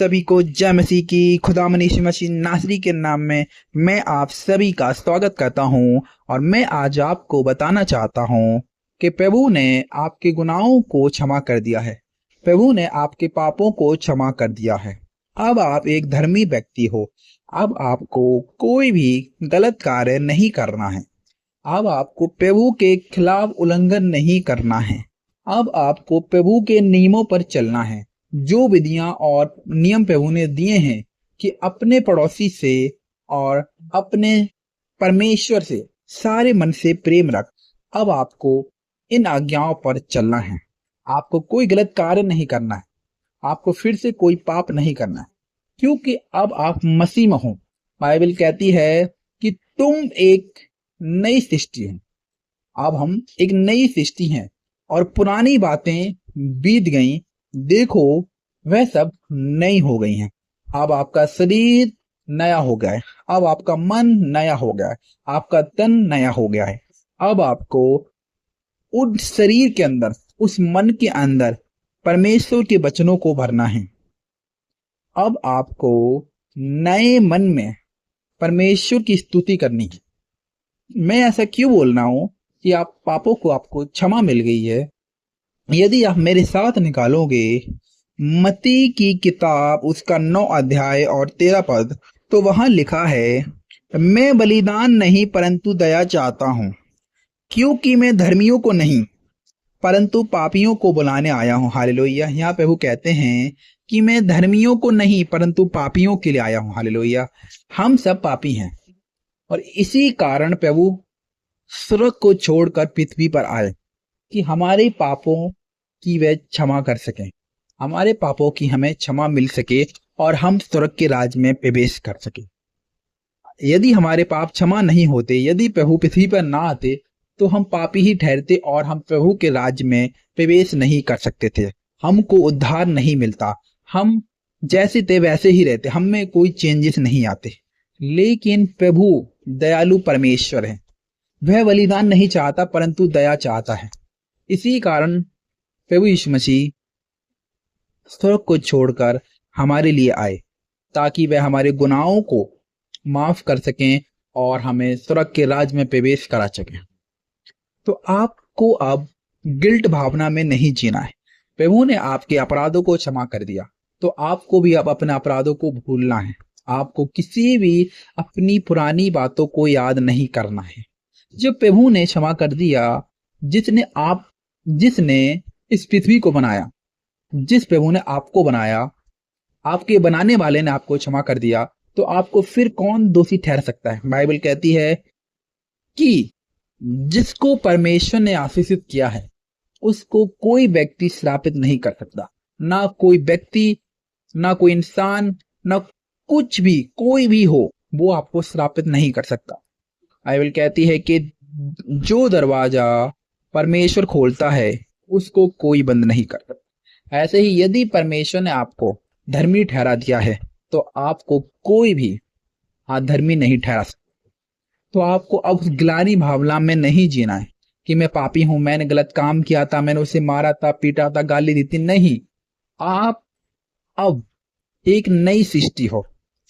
सभी को जय मसीह की। खुदा मनीषी मसीह नासरी के नाम में मैं आप सभी का स्वागत करता हूं और मैं आज आपको बताना चाहता हूं कि प्रभु ने आपके गुनाहों को क्षमा कर दिया है। प्रभु ने आपके पापों को क्षमा कर दिया है। अब आप एक धर्मी व्यक्ति हो। अब आपको कोई भी गलत कार्य नहीं करना है। अब आपको प्रभु के खिलाफ उल्लंघन नहीं करना है। अब आपको प्रभु के नियमों पर चलना है। जो विधियां और नियम प्रभु ने दिए हैं कि अपने पड़ोसी से और अपने परमेश्वर से सारे मन से प्रेम रख। अब आपको इन आज्ञाओं पर चलना है। आपको कोई गलत कार्य नहीं करना है। आपको फिर से कोई पाप नहीं करना है, क्योंकि अब आप मसीह में हो। बाइबल कहती है कि तुम एक नई सृष्टि हैं। अब हम एक नई सृष्टि हैं और पुरानी बातें बीत गई, देखो वह सब नई हो गई हैं। अब आपका शरीर नया हो गया है। अब आपका मन नया हो गया है। आपका तन नया हो गया है। अब आपको उस शरीर के अंदर, उस मन के अंदर परमेश्वर के वचनों को भरना है। अब आपको नए मन में परमेश्वर की स्तुति करनी है। मैं ऐसा क्यों बोल रहा हूं कि आप पापों को आपको क्षमा मिल गई है। यदि आप मेरे साथ निकालोगे मत्ती की किताब उसका 9 अध्याय और 13 पद, तो वहां लिखा है, मैं बलिदान नहीं परंतु दया चाहता हूं, क्योंकि मैं धर्मियों को नहीं परंतु पापियों को बुलाने आया हूं। हालेलुया। यहाँ प्रभु कहते हैं कि मैं धर्मियों को नहीं परंतु पापियों के लिए आया हूं। हालेलुया। हम सब पापी हैं और इसी कारण प्रभु स्वर्ग को छोड़कर पृथ्वी पर आए कि हमारे पापों की वह क्षमा कर सके, हमारे पापों की हमें क्षमा मिल सके और हम स्वर्ग के राज में प्रवेश कर सके। यदि हमारे पाप क्षमा नहीं होते, यदि प्रभु पृथ्वी पर ना आते, तो हम पापी ही ठहरते और हम प्रभु के राज में प्रवेश नहीं कर सकते थे। हमको उद्धार नहीं मिलता। हम जैसे थे वैसे ही रहते, हम में कोई चेंजेस नहीं आते। लेकिन प्रभु दयालु परमेश्वर है। वह बलिदान नहीं चाहता परंतु दया चाहता है। इसी कारण प्रभु यीशु मसीह स्वर्ग को छोड़कर हमारे लिए आए, ताकि वह हमारे गुनाहों को माफ कर सकें और हमें स्वर्ग के राज में प्रवेश करा सकें। तो आपको अब गिल्ट भावना में नहीं जीना है। प्रभु ने आपके अपराधों को क्षमा कर दिया, तो आपको भी अब अपने अपराधों को भूलना है। आपको किसी भी अपनी पुरानी बातों को याद नहीं करना है। जब प्रभु ने क्षमा कर दिया, जिसने इस पृथ्वी को बनाया, जिस प्रभु ने आपको बनाया, आपके बनाने वाले ने आपको क्षमा कर दिया, तो आपको फिर कौन दोषी ठहर सकता है। बाइबल कहती है कि जिसको परमेश्वर ने आशीषित किया है उसको कोई व्यक्ति श्रापित नहीं कर सकता। ना कोई व्यक्ति, ना कोई इंसान, ना कुछ भी, कोई भी हो, वो आपको श्रापित नहीं कर सकता। बाइबल कहती है कि जो दरवाजा परमेश्वर खोलता है उसको कोई बंद नहीं कर सकता। ऐसे ही यदि परमेश्वर ने आपको धर्मी ठहरा दिया है, तो आपको कोई भी अधर्मी नहीं ठहरा सकता। तो आपको अब उस ग्लानि भावना में नहीं जीना है कि मैं पापी हूं, मैंने गलत काम किया था, मैंने उसे मारा था, पीटा था, गाली दी थी। नहीं, आप अब एक नई सृष्टि हो।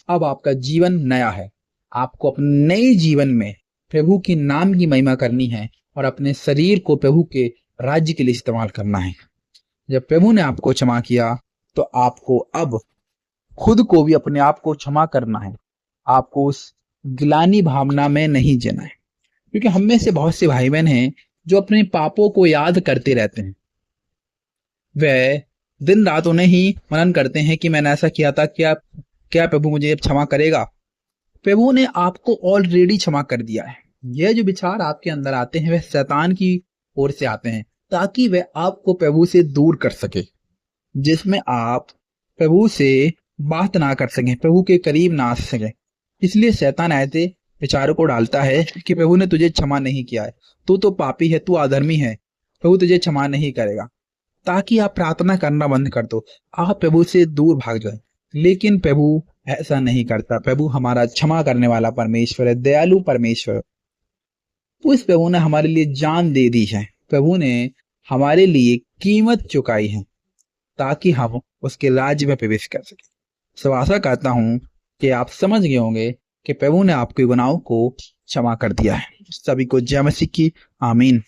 अब आपका जीवन नया है। आपको अपने नए जीवन में प्रभु की नाम की महिमा करनी है और अपने शरीर को प्रभु के राज्य के लिए इस्तेमाल करना है। जब प्रभु ने आपको क्षमा किया, तो आपको अब खुद को भी अपने आप को क्षमा करना है। आपको उस ग्लानि भावना में नहीं जीना है, क्योंकि हम में से बहुत से भाई बहन हैं जो अपने पापों को याद करते रहते हैं। वे दिन रात उन्हें ही मनन करते हैं कि मैंने ऐसा किया था, क्या प्रभु मुझे क्षमा करेगा। प्रभु ने आपको ऑलरेडी क्षमा कर दिया है। यह जो विचार आपके अंदर आते हैं वह शैतान की ओर से आते हैं, ताकि वह आपको प्रभु से दूर कर सके, जिसमें आप प्रभु से बात ना कर सकें, प्रभु के करीब ना आ सकें। इसलिए शैतान ऐसे विचारों को डालता है कि प्रभु ने तुझे क्षमा नहीं किया है, तू तो पापी है, तू अधर्मी है, प्रभु तुझे क्षमा नहीं करेगा, ताकि आप प्रार्थना करना बंद कर दो, आप प्रभु से दूर भाग जाए। लेकिन प्रभु ऐसा नहीं करता। प्रभु हमारा क्षमा करने वाला परमेश्वर है, दयालु परमेश्वर। उस प्रभु ने हमारे लिए जान दे दी है। प्रभु ने हमारे लिए कीमत चुकाई है, ताकि हम उसके राज्य में प्रवेश कर सके। सो आशा करता हूँ कि आप समझ गए होंगे कि प्रभु ने आपके गुनाहों को क्षमा कर दिया है। सभी को जय मसीह की आमीन।